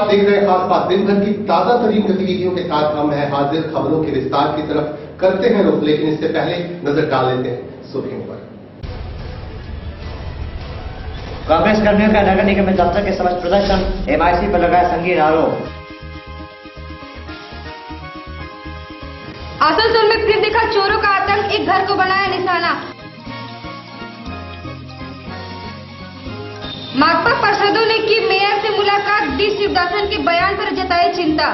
आप देख रहे हैं खास बात। दिन भर की ताजा तरीन गतिविधियों के साथ हम हैं हाजिर खबरों के विस्तार की तरफ करते हैं रुख, लेकिन इससे पहले नजर डाल लेते हैं सुर्खियों पर। कांग्रेस कर्मियों का नगर निगम में दफ्तर के समक्ष प्रदर्शन, एमआईसी पर लगाया संगीन आरोप। आसनसोल में फिर दिखा चोरों का आतंक, एक घर को बनाया निशाना। माकपा पार्षदों ने की मेयर से मुलाकात, डी शिवदासन के बयान पर जताई चिंता।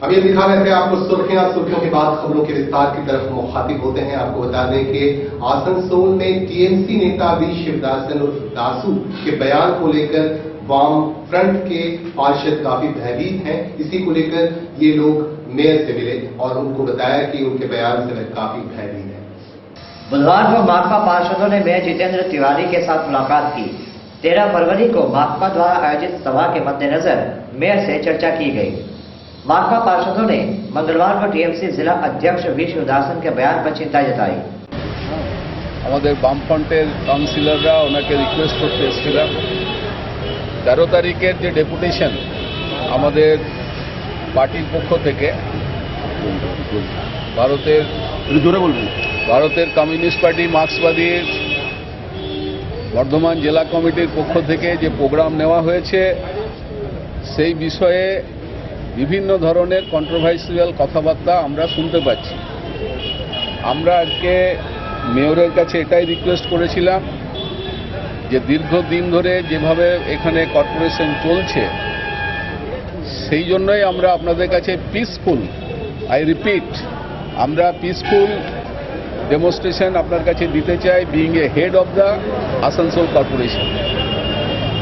अभी दिखा रहे थे आपको सुर्खियों के बाद खबरों के विस्तार की तरफ मुखातिब होते हैं। आपको बता दें कि आसनसोल में टीएमसी नेता डी शिवदासन उर्फ दासू के बयान को लेकर वाम फ्रंट के पार्षद काफी भयभीत हैं। इसी को लेकर ये लोग मेयर से मिले और उनको बताया कि उनके बयान से वे काफी भयभीत हैं। बुधवार को माकपा पार्षदों ने मेयर जितेंद्र तिवारी के साथ मुलाकात की। 13 फरवरी को माकपा द्वारा आयोजित सभा के मद्देनजर मेयर से चर्चा की गई। माकपा पार्षदों ने मंगलवार को टीएमसी जिला अध्यक्ष वी शिवदासन के बयान पर चिंता जताई। আমাদের বামফ্রন্টের কাউন্সিলররা ওনাকে রিকোয়েস্ট করতে এসেছিলাম 13 তারিখের যে ডেপুটেশন আমাদের পার্টির পক্ষ থেকে ভারতের কমিউনিস্ট পার্টি মার্ক্সবাদী বর্ধমান জেলা কমিটির পক্ষ থেকে যে প্রোগ্রাম নেওয়া হয়েছে সেই বিষয়ে বিভিন্ন ধরনের কন্ট্রোভার্সিয়াল কথাবার্তা আমরা শুনতে পাচ্ছি। আমরা আজকে মেয়রের কাছে এটাই রিকোয়েস্ট করেছিলাম যে দীর্ঘদিন ধরে যেভাবে এখানে কর্পোরেশন চলছে সেই জন্যই আমরা আপনাদের কাছে পিসফুল, আই রিপিট, আমরা পিসফুল ডেমনস্ট্রেশন আপনার কাছে দিতে চাই being a head of the Asansol corporation.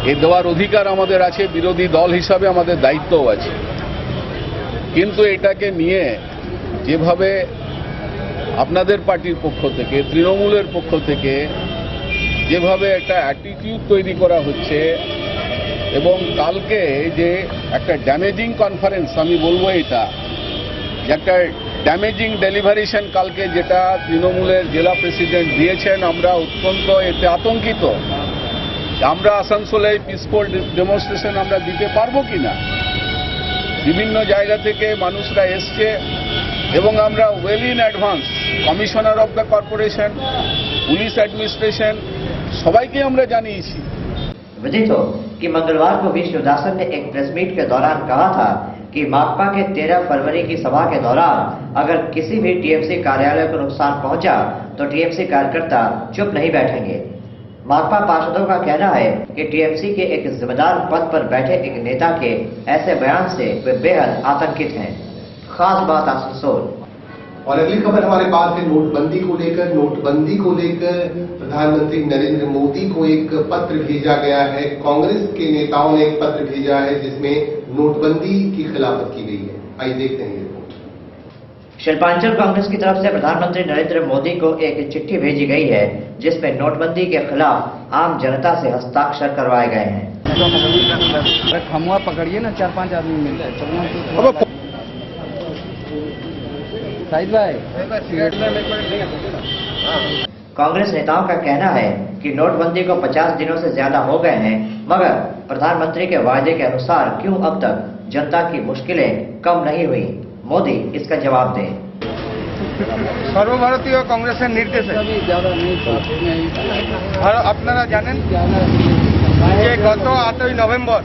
এই দেওয়ার অধিকার আমাদের আছে, বিরোধী দল হিসাবে আমাদের দায়িত্বও আছে। কিন্তু এটাকে নিয়ে যেভাবে আপনাদের পার্টির পক্ষ থেকে, তৃণমূলের পক্ষ থেকে যেভাবে একটা অ্যাটিটিউড তৈরি করা হচ্ছে এবং কালকে যে একটা ড্যামেজিং কনফারেন্স, আমি বলবো এটা একটা ড্যামেজিং ডেলিভারেশন কালকে যেটা তৃণমূলের জেলা প্রেসিডেন্ট দিয়েছেন, আমরা অত্যন্ত এতে আতঙ্কিত। আমরা আসানসোলে পিসফুল ডেমনস্ট্রেশন আমরা দিতে পারবো কিনা। বিভিন্ন জায়গা থেকে মানুষরা এসছে এবং আমরা well in advance commissioner of the corporation, police administration सबाइके हमरा जानिয়েছি। विदित हो कि मंगलवार को वी शिवदासन ने एक प्रेस मीट के दौरान कहा था कि माकपा के 13 फरवरी की सभा के दौरान अगर किसी भी टीएमसी कार्यालय को नुकसान पहुंचा तो टीएमसी कार्यकर्ता चुप नहीं बैठेंगे। माकपा पार्षदों का कहना है कि टीएमसी के एक जिम्मेदार पद पर बैठे एक नेता के ऐसे बयान से वे बेहद आतंकित हैं। खास बात आसनसोल। और अगली खबर हमारे पास है नोटबंदी को लेकर। नोटबंदी को लेकर प्रधानमंत्री नरेंद्र मोदी को एक पत्र भेजा गया है। कांग्रेस के नेताओं ने एक पत्र भेजा है जिसमें नोटबंदी की खिलाफत की गई है। आइए देखते हैं ये रिपोर्ट। शिल्पांचल कांग्रेस की तरफ से प्रधानमंत्री नरेंद्र मोदी को एक चिट्ठी भेजी गई है जिसमें नोटबंदी के खिलाफ आम जनता से हस्ताक्षर करवाए गए हैं। खमुआ पकड़िए ना, 4-5 आदमी मिलते हैं। कांग्रेस नेताओं का कहना है कि नोटबंदी को 50 दिनों से ज्यादा हो गए हैं, मगर प्रधानमंत्री के वायदे के अनुसार क्यों अब तक जनता की मुश्किलें कम नहीं हुई। मोदी इसका जवाब दें। सर्वभारतीय कांग्रेस निर्देश আপনারা জানেন যে গত 8 নভেম্বর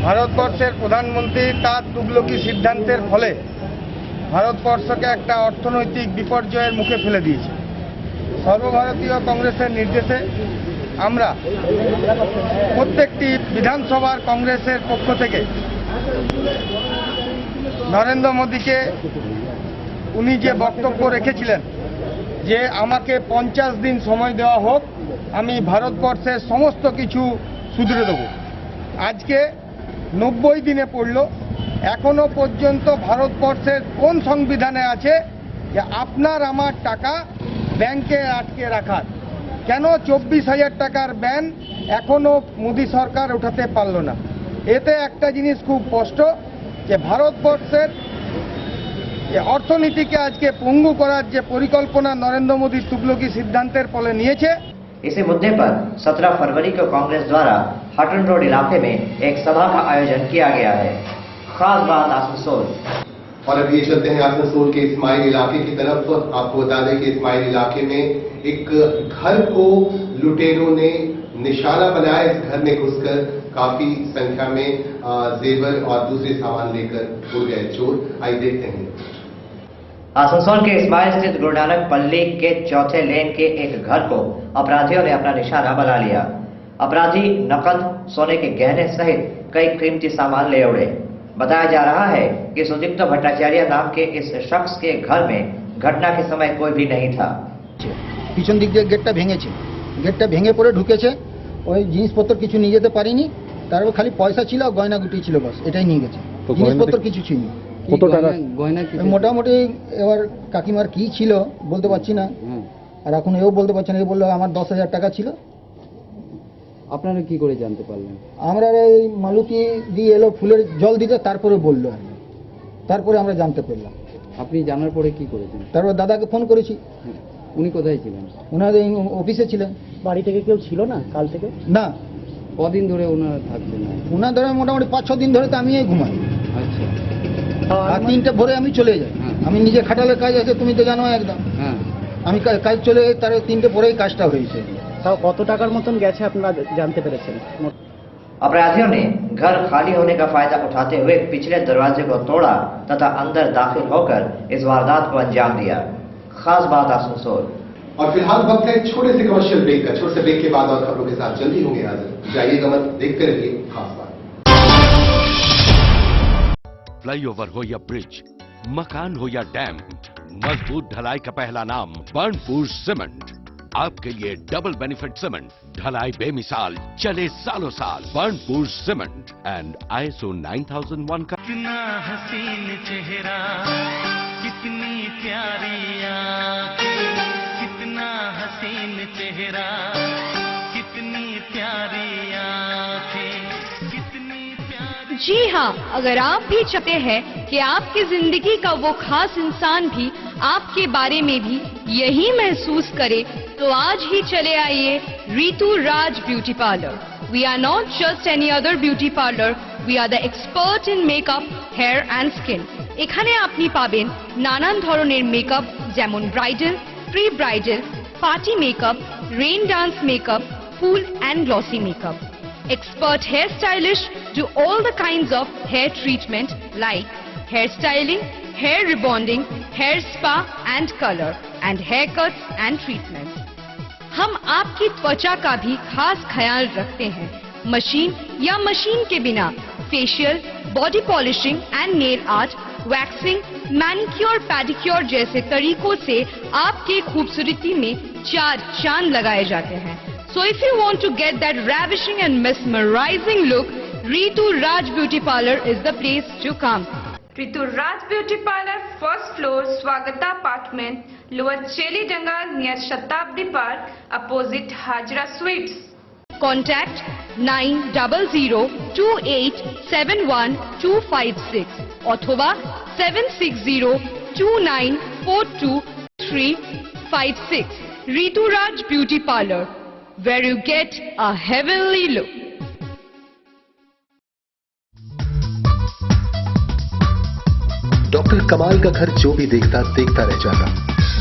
ভারতবর্ষের প্রধানমন্ত্রী তার তুগলকি সিদ্ধান্তের ফলে ভারতবর্ষকে একটা অর্থনৈতিক বিপর্যয়ের মুখে ফেলে দিয়েছে। সর্বভারতীয় কংগ্রেসের নির্দেশে আমরা প্রত্যেকটি বিধানসভার কংগ্রেসের পক্ষ থেকে নরেন্দ্র মোদীকে উনি যে বক্তব্য রেখেছিলেন যে আমাকে 50 দিন সময় দেওয়া হোক, আমি ভারতবর্ষের সমস্ত কিছু শুধরে দেব। আজকে 90 দিনে পড়ল, এখনো পর্যন্ত ভারতবর্ষের কোন সংবিধানে আছে যে আপনার আমার টাকা ব্যাংকে আটকে রাখার? কেন 24,000 টাকার ব্যান এখনো মোদী সরকার উঠাতে পারল না? এতে একটা জিনিস খুব স্পষ্ট যে ভারতবর্ষের অর্থনীতিকে আজকে পঙ্গু করার যে পরিকল্পনা নরেন্দ্র মোদী তুগলকি সিদ্ধান্তের ফলে নিয়েছে, इसी मुद्दे पर 17 फरवरी को कांग्रेस द्वारा हटन रोड इलाके में एक सभा का आयोजन किया गया है। खास बात आसनसोल। और अब ये चलते हैं आसनसोल के इस्माइल इलाके की तरफ। आपको बता दें कि इस्माइल इलाके में एक घर को लुटेरों ने निशाना बनाया। इस घर में घुसकर काफी संख्या में जेवर और दूसरे सामान लेकर उड़ गए चोर। आइए देखते हैं। आसनसोल के इस्माइल स्थित गुरु नानक पल्ली के चौथे लेन के एक घर को अपराधियों ने अपना निशाना बना लिया। अपराधी नकद, सोने के गहने सहित कई कीमती सामान ले उड़े। बताया जा रहा है कि सुदीप्त भट्टाचार्य नाम के इस शख्स के घर में घटना के समय कोई भी नहीं था। পিছন দিক দিয়ে গেটটা ভেঙে পড়ে ঢুকেছে। ওই জিনিসপত্র কিছু নিয়ে যেতে পারিনি, তারপর খালি পয়সা ছিল আর গয়না গুটি ছিল, বাস এটাই নিয়ে গেছে। জিনিসপত্র কিছু ছিল। কত টাকা গয়না? মোটামুটি এবার কাকিমার কি ছিল বলতে পারছি না, আর এখন এও বলতে পারছে না। এ বললো আমার 10,000 টাকা ছিল। আপনারা কি করে জানতে পারলেন? আমরা এই মালুকি দিয়ে এলো ফুলের জল দিতে, তারপরে বললো, তারপরে আমরা জানতে পারলাম। আপনি জানার পরে কি করেছেন? তারপর দাদাকে ফোন করেছি। উনি কোথায় ছিলেন? ওনাদের অফিসে ছিলেন। বাড়ি থেকে কেউ ছিল না কাল থেকে? না। কদিন ধরে ওনারা থাকবেন? ওনার ধরে মোটামুটি 5-6 দিন ধরে তো আমি ঘুমাই। আচ্ছা। আর 3টে ভোরে আমি চলে যাই। আমি নিজে খাটালের কাজ আছে, তুমি তো জানো একদম। হ্যাঁ। আমি কাজ চলে যাই, তার 3টে ভোরেই কাজটা হয়েছে। তাও কত টাকার মতন গেছে আপনারা জানতে পেরেছেন? अपराधियों ने घर खाली होने का फायदा उठाते हुए पिछले दरवाजे को तोड़ा तथा अंदर दाखिल होकर इस वारदात को अंजाम दिया। खास बात आसनसोल। और फिलहाल वक्त है छोटे से कमर्शियल ब्रेक का। छोटे से ब्रेक के बाद और खबरों के साथ जल्दी होंगे हाजिर। जाइएगा मत, देखते रहिए खास बात। फ्लाईओवर हो या ब्रिज, मकान हो या डैम, मजबूत ढलाई का पहला नाम बर्नपुर सीमेंट। आपके लिए डबल बेनिफिट सीमेंट, ढलाई बेमिसाल, चले सालों साल। बर्नपुर सीमेंट एंड ISO 9001 का। कितना हसीन चेहरा, कितनी प्यारी आंखें, कितना हसीन चेहरा, कितनी प्यारी आंखें, कितनी प्यारी। जी हाँ, अगर आप भी चाहते हैं कि आपकी जिंदगी का वो खास इंसान भी आपके बारे में भी यही महसूस करे, तो आज ही चले आइए Ritu Raj beauty parlour. We are not just any other beauty parlor, we are the expert in makeup, hair and skin. এখানে আপনি পাবেন নানান ধরনের মেকআপ, যেমন bridal, pre bridal, party makeup, rain dance makeup, full and glossy makeup. Expert hair stylists do all the kinds of hair treatment like hair styling, hair rebonding, hair spa and color, and haircuts and treatments. हम आपकी त्वचा का भी खास ख्याल रखते हैं। Machine या मशीन के बिना facial, body polishing and nail art, waxing, manicure, pedicure जैसे तरीकों से आपकी खूबसूरती में 4 चांद लगाए जाते हैं। So if you want to get that ravishing and mesmerizing look, Ritu Raj Beauty Parlor is the place to come. Ritu Raj Beauty Parlor, first floor, Swagata Apartment, Lower Cheli Dangal near Shatabdi Park, opposite Hajra Sweets. Contact 9000287126 अथवा 7602942356. Ritu Raj Beauty Parlor, where you get a heavenly look. Doctor कमाल का घर जो भी देखता देखता रह जाता।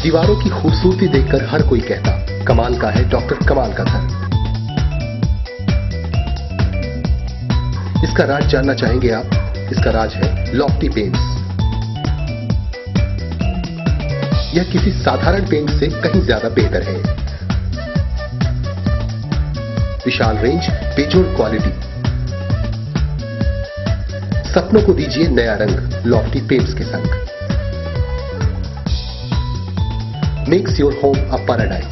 दीवारों की खूबसूरती देखकर हर कोई कहता, कमाल का है डॉक्टर कमाल का घर। इसका राज जानना चाहेंगे आप? इसका राज है लॉफ्टी पेंट्स। यह किसी साधारण पेंट से कहीं ज्यादा बेहतर है। विशाल रेंज, बेजोड़ क्वालिटी। सपनों को दीजिए नया रंग लॉफ्टी पेंट्स के संग। Makes your home a paradise.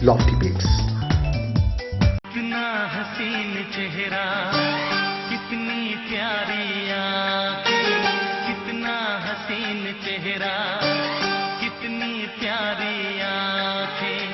Lofty paints. कितना हसीन चेहरा, कितनी प्यारी आंखें, कितना हसीन चेहरा, कितनी प्यारी आंखें,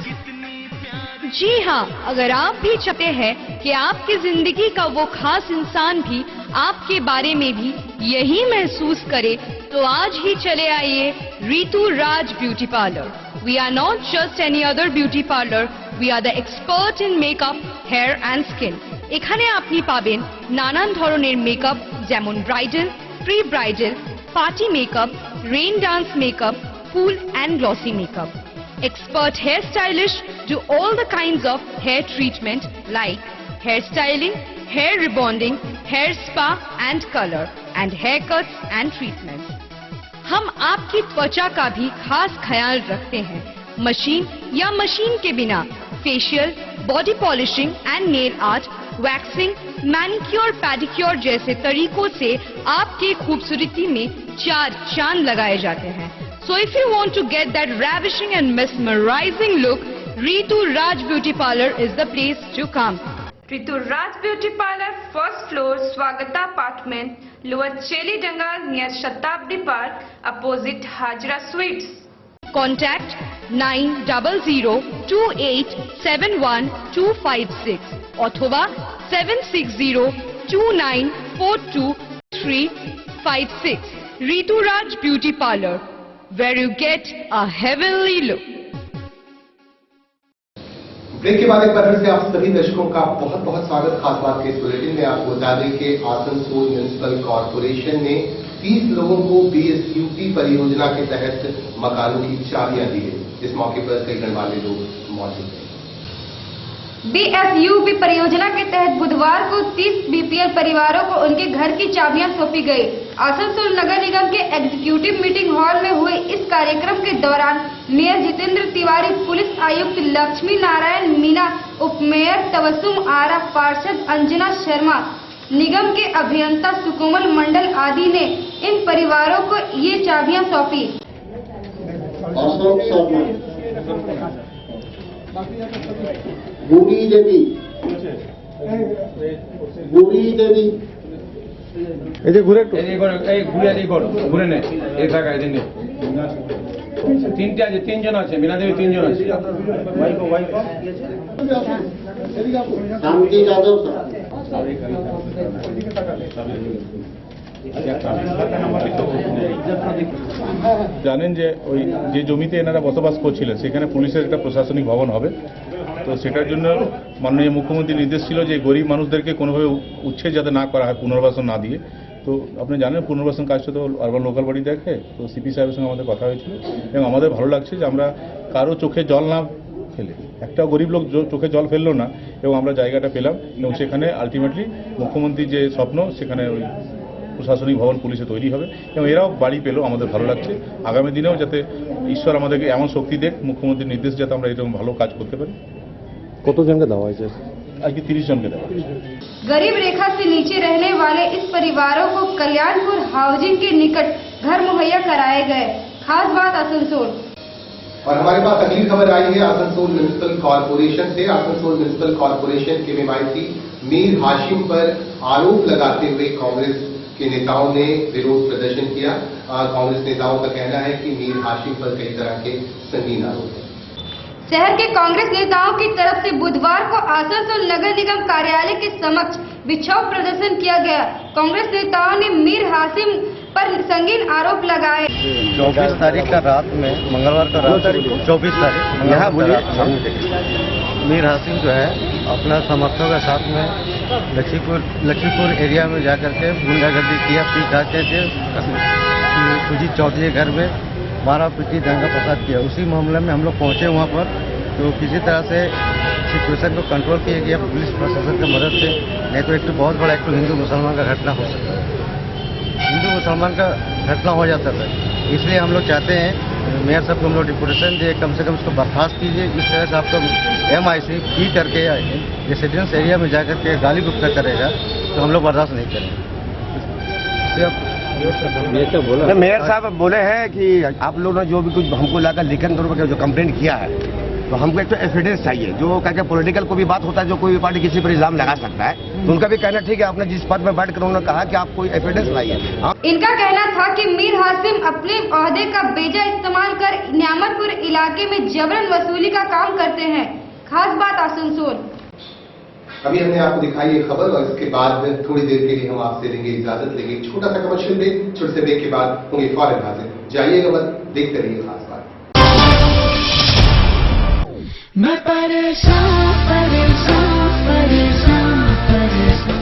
कितनी प्यारी। जी हाँ, अगर आप भी चाहते हैं कि आपकी जिंदगी का वो खास इंसान भी आपके बारे में भी यही महसूस करे, तो आज ही चले आइए Ritu Raj beauty parlour. We are not just any other beauty parlor, we are the expert in makeup, hair and skin. এখানে আপনি পাবেন নানান ধরনের মেকআপ যেমন bridal, pre bridal, party makeup, rain dance makeup, full and glossy makeup. Expert hair stylists do all the kinds of hair treatment like hair styling, hair rebonding, hair spa and color, and haircuts and treatments. हम आपकी त्वचा का भी खास ख्याल रखते हैं। Machine या मशीन के बिना facial, body polishing and nail art, waxing, manicure, pedicure जैसे तरीकों से आपकी खूबसूरती में 4 चांद लगाए जाते हैं। So if you want to get that ravishing and mesmerizing look, Ritu Raj Beauty Parlor is the place to come. Ritu Raj Beauty Parlor, first floor, Swagata Apartment, Lower Cheli Dangal near Shatabdi Park, opposite Hajra Sweets. Contact 9000287126 अथवा 7602942356. Ritu Raj Beauty Parlor, where you get a heavenly look. Break के बाद एक बार फिर से आप सभी दर्शकों का बहुत बहुत स्वागत। खास बात के इस बुलेटिन में आपको बता दें कि आसनसोल म्युनिसिपल कॉर्पोरेशन ने 30 लोगों को BSUP परियोजना के तहत मकानों की चाबियां दी है। इस मौके पर कई गणमान्य लोग मौजूद हैं। BSUP परियोजना के तहत बुधवार को 30 BPL परिवारों को उनके घर की चाबियां सौंपी गई। आसनसोल नगर निगम के एग्जीक्यूटिव मीटिंग हॉल में हुए इस कार्यक्रम के दौरान मेयर जितेंद्र तिवारी, पुलिस आयुक्त लक्ष्मी नारायण मीना, उपमेयर तबस्सुम आरा, पार्षद अंजना शर्मा, निगम के अभियंता सुकोमल मंडल आदि ने इन परिवारों को ये चाबियां सौंपी। बुरी देवी এই যে ঘুরে ঘুরে নে এই জায়গায় দিনে তিনটে আছে, 3 জন আছে, মিনা দেবী 3 জন আছে। শান্তি যাদব জানেন যে ওই যে জমিতে এনারা বসবাস করছিলেন সেখানে পুলিশের একটা প্রশাসনিক ভবন হবে। তো সেটার জন্য মাননীয় মুখ্যমন্ত্রী নির্দেশ ছিল যে গরিব মানুষদেরকে কোনোভাবে উচ্ছেদ যাতে না করা হয়, পুনর্বাসন না দিয়ে। তো আপনি জানেন পুনর্বাসন কাজটা তো আরবান লোকাল বডি দেখে। তো সিপি সাহেবের সঙ্গে আমাদের কথা হয়েছিল এবং আমাদের ভালো লাগছে যে আমরা কারো চোখে জল না ফেলে, একটা গরিব লোক চোখে জল ফেললো না এবং আমরা জায়গাটা পেলাম এবং সেখানে আলটিমেটলি মুখ্যমন্ত্রীর যে স্বপ্ন সেখানে ওই প্রশাসনিক ভবন পুলিশে তৈরি হবে এবং এরাও বাড়ি পেলেও আমাদের ভালো লাগছে। আগামী দিনেও যাতে ঈশ্বর আমাদেরকে এমন শক্তি দেখ, মুখ্যমন্ত্রীর নির্দেশ যাতে আমরা এরকম ভালো কাজ করতে পারি। কতজনকে দেওয়া হয়েছে? আজকে 30 জনকে দেওয়া হয়েছে। गरीब रेखा से नीचे रहने वाले इस परिवारों को कल्याणपुर हाउसिंग के निकट घर मुहैया कराए गए। खास बात आसनसोल। और हमारे पास अगली खबर आई है आसनसोल म्युनिसिपल कॉर्पोरेशन से। आसनसोल म्युनिसिपल कॉर्पोरेशन के MIC मीर हाशिम पर आरोप लगाते हुए कांग्रेस के नेताओं ने विरोध प्रदर्शन किया। कांग्रेस नेताओं का कहना है कि मीर हाशिम पर कई तरह के संगीन आरोप हैं। शहर के कांग्रेस नेताओं की तरफ से बुधवार को आसनसोल नगर निगम कार्यालय के समक्ष विक्षोभ प्रदर्शन किया गया। कांग्रेस नेताओं ने मीर हाशिम पर संगीन आरोप लगाए। 24 तारीख का रात में, मंगलवार का रात 24 तारीख यहाँ मीर हाशिम जो है अपना समर्थकों के साथ में लक्ष्मीपुर एरिया में जाकर के गुंडागर्दी किया, पी खाते थे सुजीत चौधरी के घर में मारा पीटी, दंगा फसाद किया। उसी मामले में हम लोग पहुंचे वहां पर, तो किसी तरह से सिचुएशन को कंट्रोल किया गया पुलिस प्रशासन की मदद से। नहीं तो एक तो बहुत बड़ा एक तो हिंदू मुसलमान का घटना हो सकता है, हिंदू मुसलमान का घटना हो जाता है। इसलिए हम लोग चाहते हैं मेयर साहब को हम लोग डिपुटेशन दिए, कम से कम इसको बर्खास्त कीजिए। इस तरह से आपको MIC पी करके रेसिडेंस एरिया में जाकर के गाली गुप्ता करेगा तो हम लोग बर्दाश्त नहीं करेंगे। मेयर साहब बोले हैं कि आप लोगों ने जो भी कुछ हमको लाकर लिखन तौर पर जो कंप्लेंट किया है, तो हमको एक तो एविडेंस चाहिए। जो क्या पॉलिटिकल को भी बात होता है, जो कोई पार्टी किसी पर इल्जाम लगा सकता है, तो उनका भी कहना ठीक है। आपने जिस पद में बैठकर उन्होंने कहा कि आप कोई एविडेंस लाइए। इनका कहना था कि मीर हाशिम अपने ओहदे का बेजा इस्तेमाल कर न्यामतपुर इलाके में जबरन वसूली का काम करते हैं। खास बात आसनसोल। अभी हमने आपको दिखाई ये खबर और इसके बाद थोड़ी देर के लिए हम आपसे लेंगे इजाजत, लेंगे एक छोटा सा कमर्शियल ब्रेक। छोटे से ब्रेक के बाद होंगे फौरन हाजिर। जाइएगा मत, देखते रहिए खास बात। मैं परेशान परेशान परेशान परेशान।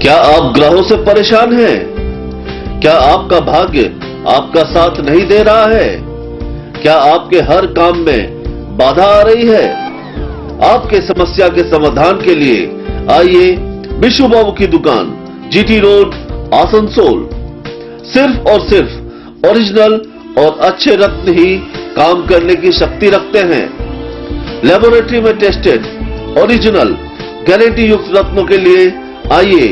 क्या आप ग्रहों से परेशान हैं? क्या आपका भाग्य आपका साथ नहीं दे रहा है? क्या आपके हर काम में बाधा आ रही है? आपके समस्या के समाधान के लिए आइए विशु बाबू की दुकान, जीटी रोड, आसनसोल। सिर्फ और सिर्फ ओरिजिनल और अच्छे रत्न ही काम करने की शक्ति रखते हैं। लेबोरेटरी में टेस्टेड ओरिजिनल गारंटी युक्त रत्नों के लिए आइए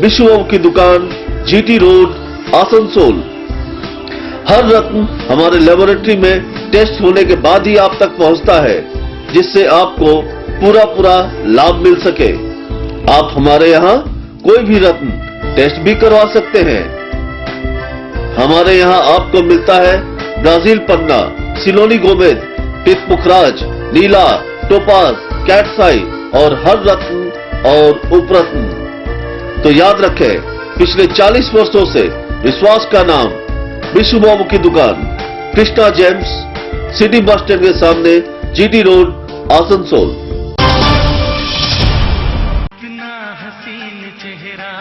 विशु बाबू की दुकान, जीटी रोड, आसनसोल। हर रत्न हमारे लेबोरेटरी में टेस्ट होने के बाद ही आप तक पहुंचता है, जिससे आपको पूरा लाभ मिल सके। आप हमारे यहाँ कोई भी रत्न टेस्ट भी करवा सकते हैं। हमारे यहाँ आपको मिलता है ब्राजील पन्ना, सिलोनी गोमेद, पितपुखराज, नीला, टोपाज, कैटसाई और हर रत्न और उपरत्न। तो याद रखें, पिछले 40 वर्षों से विश्वास का नाम विशु बाबू की दुकान, Krishna James, city bus stand के सामने, जीटी रोड, आसनसोल। कितना हसीन चेहरा,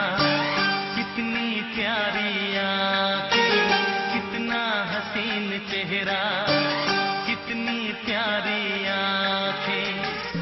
कितनी प्यारी आंखें, कितना हसीन चेहरा, कितनी प्यारी आंखें,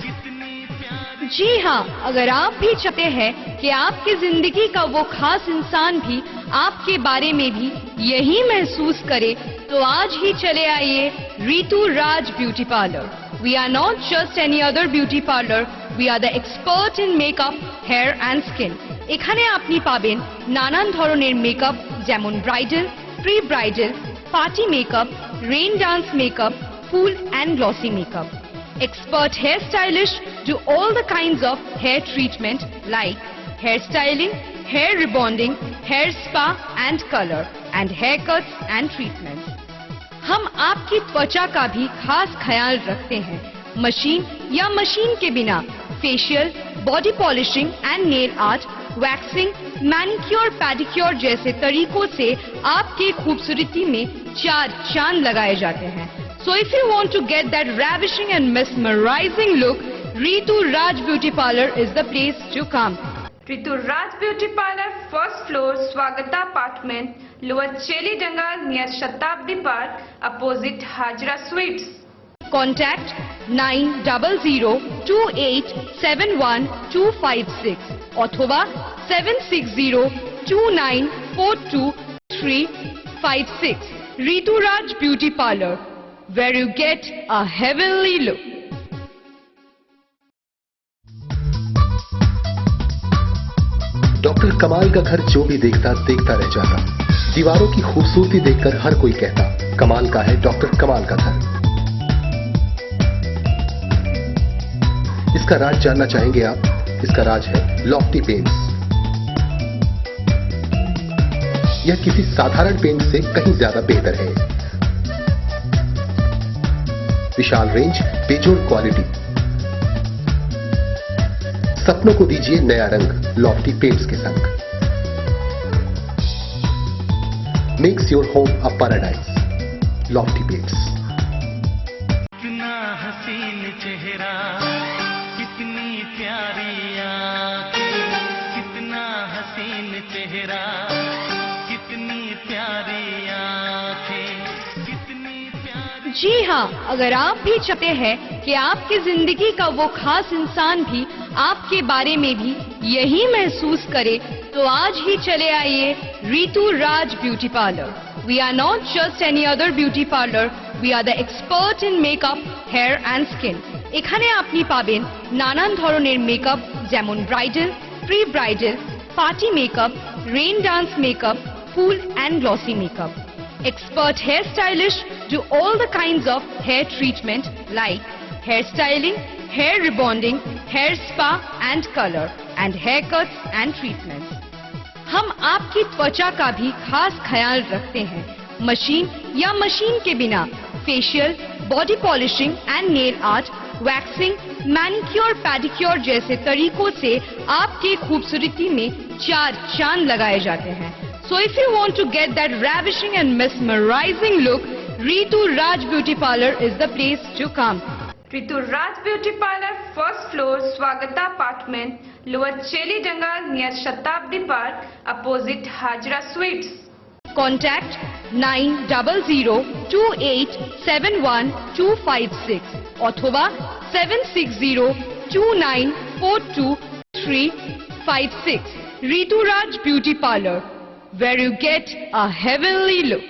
कितनी प्यारी। जी हाँ, अगर आप भी चाहते हैं कि आपकी जिंदगी का वो खास इंसान भी आपके बारे में भी यही महसूस करे, तो आज ही चले आइए Ritu Raj beauty parlour. We are not just any other beauty parlor, we are the expert in makeup, hair and skin. এখানে আপনি পাবেন নানান ধরনের মেকআপ, যেমন bridal, pre bridal, party makeup, rain dance makeup, full and glossy makeup. Expert hair stylists do all the kinds of hair treatment like hair styling, hair rebonding, hair spa and color, and haircuts and treatments. हम आपकी त्वचा का भी खास ख्याल रखते हैं। Machine या मशीन के बिना facial, body polishing and nail art, waxing, manicure, pedicure जैसे तरीकों से आपकी खूबसूरती में 4 चांद लगाए जाते हैं। So if you want to get that ravishing and mesmerizing look, Ritu Raj Beauty Parlor is the place to come. Ritu Raj Beauty Parlor, first floor, Swagata Apartment, Lower Cheli Dangal near Shatabdi Park, opposite Hajra Sweets. Contact 900287126 अथवा 7602942356. Ritu Raj Beauty Parlor, where you get a heavenly look. Doctor कमाल का घर जो भी देखता रह जाता। दीवारों की खूबसूरती देखकर हर कोई कहता, कमाल का है डॉक्टर कमाल का घर। इसका राज जानना चाहेंगे आप? इसका राज है लॉफ्टी पेंट्स। यह किसी साधारण पेंट से कहीं ज्यादा बेहतर है। विशाल रेंज, बेजोड़ क्वालिटी। सपनों को दीजिए नया रंग लॉफ्टी पेंट्स के संग। Makes your home a paradise, Lofty paints. कितना हसीन चेहरा, कितनी प्यारी आंखें, कितना हसीन चेहरा, कितनी प्यारी आंखें, कितनी प्यारी। जी हाँ, अगर आप भी चाहते हैं कि आपकी जिंदगी का वो खास इंसान भी आपके बारे में भी यही महसूस करे, तो आज ही चले आइए Ritu Raj beauty parlour. We are not just any other beauty parlor, we are the expert in makeup, hair and skin. এখানে আপনি পাবেন নানান ধরনের মেকআপ, যেমন bridal, pre bridal, party makeup, rain dance makeup, full and glossy makeup. Expert hair stylists do all the kinds of hair treatment like hair styling, hair rebonding, hair spa and color, and haircuts and treatments. हम आपकी त्वचा का भी खास ख्याल रखते हैं। Machine या मशीन के बिना facial, body polishing and nail art, waxing, manicure, pedicure जैसे तरीकों से आपकी खूबसूरती में 4 चांद लगाए जाते हैं। So if you want to get that ravishing and mesmerizing look, Ritu Raj Beauty Parlor is the place to come. Rituraj beauty parlour, first floor, Swagata apartment, lower चेली जंगल, near Shatabdi park, opposite Hazra sweets. Contact 9000287126 अथवा 7602942356. Rituraj Beauty Parlor, where you get a heavenly look.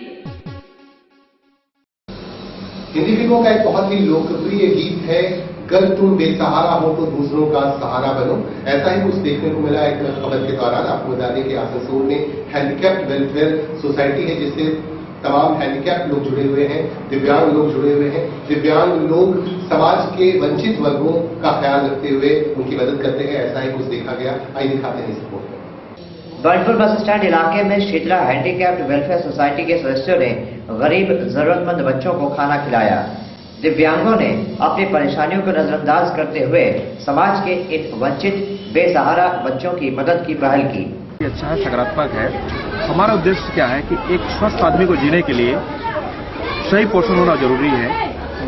Hindi फिल्मों का एक बहुत ही लोकप्रिय गीत है, गर तुम बेसहारा हो तो दूसरों का सहारा बनो। ऐसा ही कुछ देखने को मिला एक खबर के दौरान। आपको बता दें कि आसनसोल में हैंडीकैप्ड वेलफेयर सोसाइटी है, जिससे तमाम हैंडीकैप्ड लोग जुड़े हुए हैं, दिव्यांग लोग जुड़े हुए हैं। दिव्यांग लोग समाज के वंचित वर्गों का ख्याल रखते हुए उनकी मदद करते हैं। ऐसा ही कुछ देखा गया, आइए दिखाते हैं इस रिपोर्ट में। बर्नपुर बस स्टैंड इलाके में शीतला हैंडीकैप्ड वेलफेयर सोसाइटी के सदस्यों ने गरीब जरूरतमंद बच्चों को खाना खिलाया। दिव्यांगों ने अपनी परेशानियों को नजरअंदाज करते हुए समाज के इन वंचित बेसहारा बच्चों की मदद की पहल की। अच्छा है, सकारात्मक है। हमारा उद्देश्य क्या है कि एक स्वस्थ आदमी को जीने के लिए सही पोषण होना जरूरी है।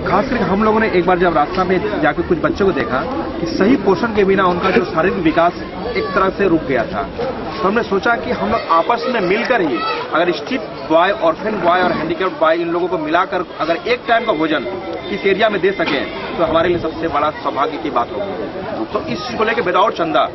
खासकर हम लोगों ने एक बार जब रास्ता में जाकर कुछ बच्चों को देखा कि सही पोषण के बिना उनका जो शारीरिक विकास एक तरह से रुक गया था, तो हमने सोचा कि हम लोग आपस में मिलकर ही अगर स्ट्रीट बॉय, ऑर्फन बॉय और हैंडीकैप्ड बॉय इन लोगों को मिलाकर अगर एक टाइम का भोजन इस एरिया में दे सकें तो हमारे लिए सबसे बड़ा सौभाग्य की बात होगी। तो इस चीज को लेकर विदाउट चंदा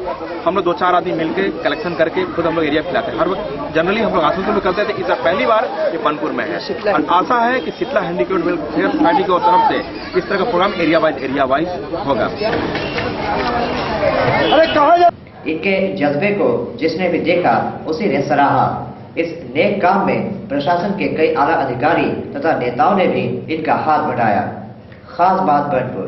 हम लोग 2-4 आदमी मिलकर कलेक्शन करके खुद हम लोग एरिया खिलाते हैं। हर वक्त जनरली हम लोग आसनसोल में करते थे, इस बार पहली बार ये बनपुर में है। और आशा है कि शीतला हैंडीकैप्ड वेलफेयर सोसाइटी की तरफ से इस तरह का प्रोग्राम एरिया वाइज होगा। इनके जज्बे को जिसने भी देखा उसी ने सराहा। इस नेक काम में प्रशासन के कई आला अधिकारी तथा नेताओं ने भी इनका हाथ बढ़ाया। खास बात बर्नपुर।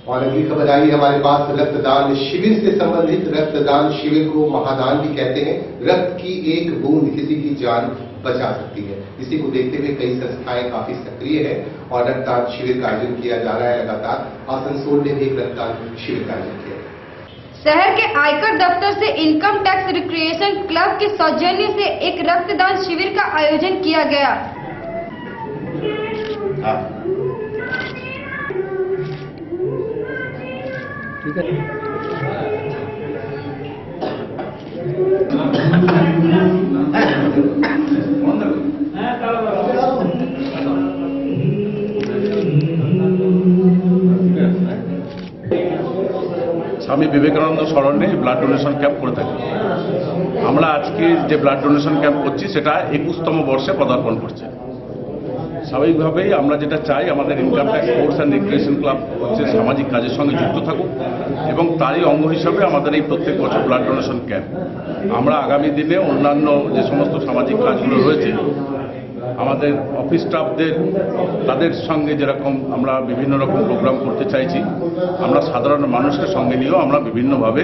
और अगली खबर आई हमारे पास रक्तदान शिविर से संबंधित। रक्तदान शिविर को महादान भी कहते हैं। रक्त की एक बूंद किसी की जान बचा सकती है। इसी को देखते हुए कई संस्थाएं काफी सक्रिय है और रक्तदान शिविर का आयोजन किया जा रहा है लगातार। आसनसोल ने भी एक रक्तदान शिविर का आयोजन किया। शहर के आयकर दफ्तर से इनकम टैक्स रिक्रिएशन क्लब के सौजन्य से एक रक्तदान शिविर का आयोजन किया गया। ठीक है। स्वामी विवेकानंद स्मरणे ब्लाड डोनेशन कैम्प করে থাকি। আমরা আজকে যে ব্লাড ডোনেশন ক্যাম্প করছি সেটা 21তম বর্ষে পদার্পণ করছে। স্বাভাবিকভাবেই আমরা যেটা চাই আমাদের income tax sports and recreation club হচ্ছে সামাজিক কাজের সঙ্গে যুক্ত থাকুক এবং তারই অঙ্গ হিসাবে আমাদের এই প্রত্যেক বছর ব্লাড ডোনেশন ক্যাম্প। আমরা আগামী দিনে অন্যান্য যে সমস্ত সামাজিক কাজগুলো রয়েছে আমাদের অফিস স্টাফদের তাদের সঙ্গে যেরকম আমরা বিভিন্ন রকম প্রোগ্রাম করতে চাইছি, আমরা সাধারণ মানুষকে সঙ্গে নিয়েও আমরা বিভিন্নভাবে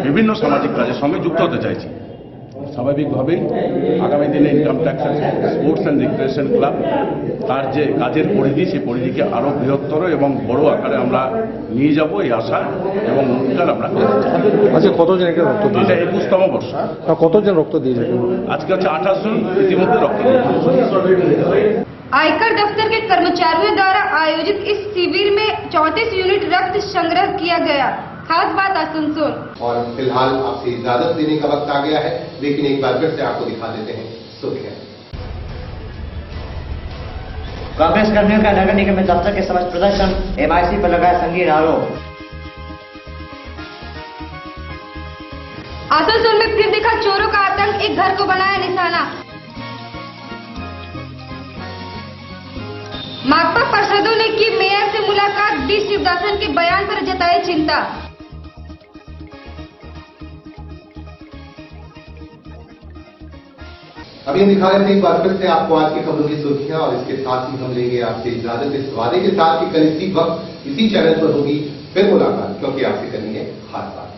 বিভিন্ন সামাজিক কাজের সঙ্গে যুক্ত হতে চাইছি। স্বাভাবিকভাবেই আগামী দিনে income tax sports and recreation club তার যে কাজের পরিধি সেই পরিধিকে আরও বৃহত্তর এবং বড় আকারে আমরা নিয়ে যাব এই আশা এবং অঙ্গীকার আমরা করছি। আচ্ছা, কতজনকে রক্ত দিয়েছে? 21তম বর্ষ। কতজন রক্ত দিয়েছে? আজকে হচ্ছে 28 জন ইতিমধ্যে রক্ত দিয়েছে। आयकर दफ्तर के कर्मचारियों द्वारा आयोजित इस शिविर में 34 यूनिट रक्त संग्रह किया गया। खास बात आसनसोल। और फिलहाल आपसे इजाजत देने का वक्त आ गया है, लेकिन एक बार फिर से आपको दिखा देते हैं सुर्खियां। कांग्रेस कर्मियों का नगर निगम में दफ्तर के समक्ष प्रदर्शन, MIC पर लगाया संगीन आरोप। आसनसोल में फिर दिखा चोरों का आतंक, एक घर को बनाया निशाना। माकपा पार्षदों ने की मेयर से मुलाकात, डी शिवदासन के बयान पर जताई चिंता। अभी हम दिखा रहे थे एक बार फिर से आपको आज की खबरों की सुर्खियां और इसके साथ ही हम लेंगे आपसे इजाजत इस वादे के साथ कि कल इसी वक्त इसी चैनल पर होगी फिर मुलाकात, क्योंकि आपसे करनी है खास बात।